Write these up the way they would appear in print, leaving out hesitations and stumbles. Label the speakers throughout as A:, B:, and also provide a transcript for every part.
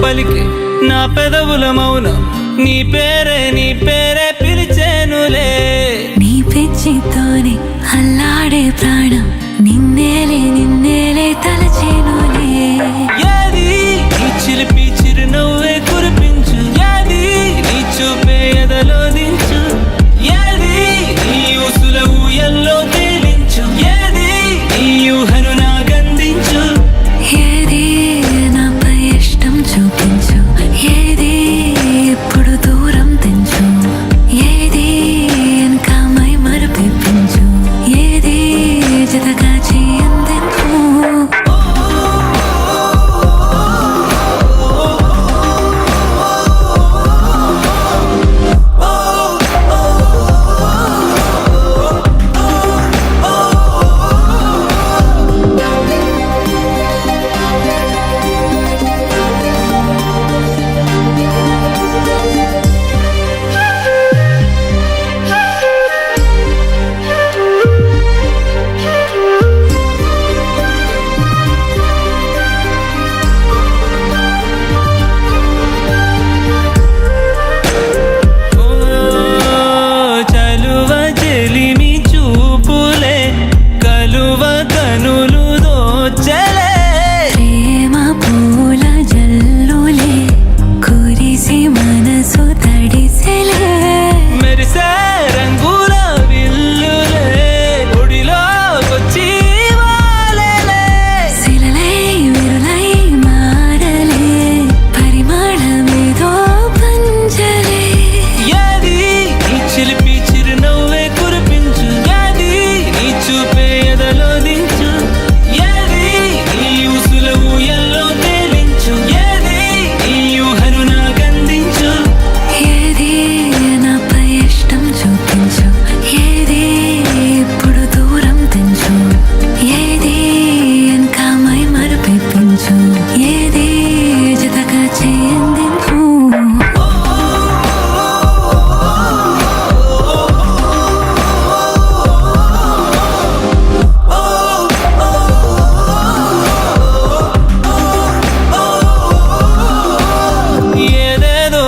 A: పలికి నా పెదవుల మౌనం నీ పేరే పిలిచేనులే.
B: నీ పిచ్చితోనే అల్లాడే ప్రాణం నిన్నేలే తలచేనులే.
A: ఏది నీ చిలిపి చిరునవ్వే కురిపించు, ఏది నీ చూపే ఎదలో దించు, ఏది నీ ఊసుల ఊయల్లో తేలించు, ఏది నీ ఊహను నాకందించు.
B: ఏది నాపై ఇష్టం చూపించు, ఏది ఇప్పుడు దూరం తెంచు, ఏది ఇంకా మై మరపించు, ఏది జతగా చేయందించు.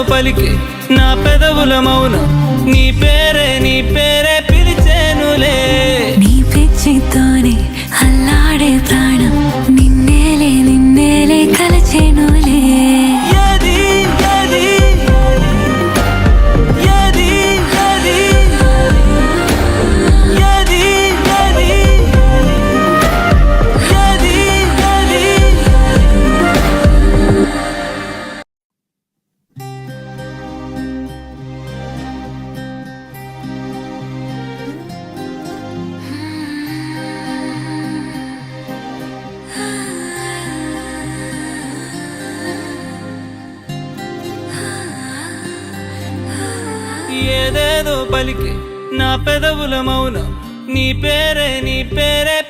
A: పలికి నా పెదవుల మౌనం నీ పేరే పిలిచేనులే.
B: నీ పిచ్చితోనే అల్లాడే ప్రాణం నిన్నేలే కలచేనులే.
A: ఏది ఏది ఏది ఏది ఏది ఏది ఏది ఏది. ఏదేదో పలికి నా పెదవుల మౌనం నీ పేరే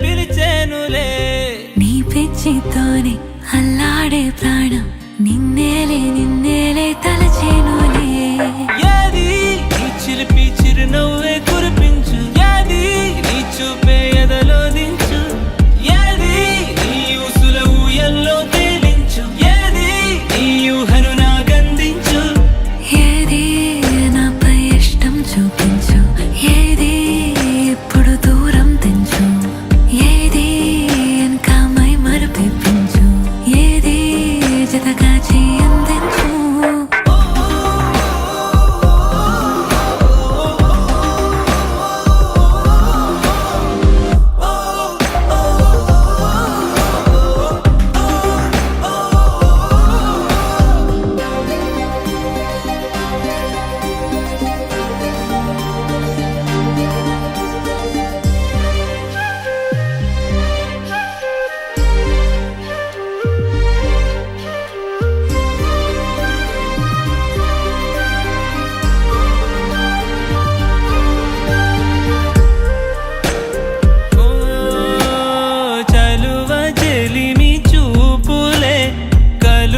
A: పిలిచేనులే.
B: నీ పిచ్చితోనే అల్లాడే ప్రాణం నిన్నేలే తలచేనులే.
A: ఏది నీ చిలిపి చిరునవ్వు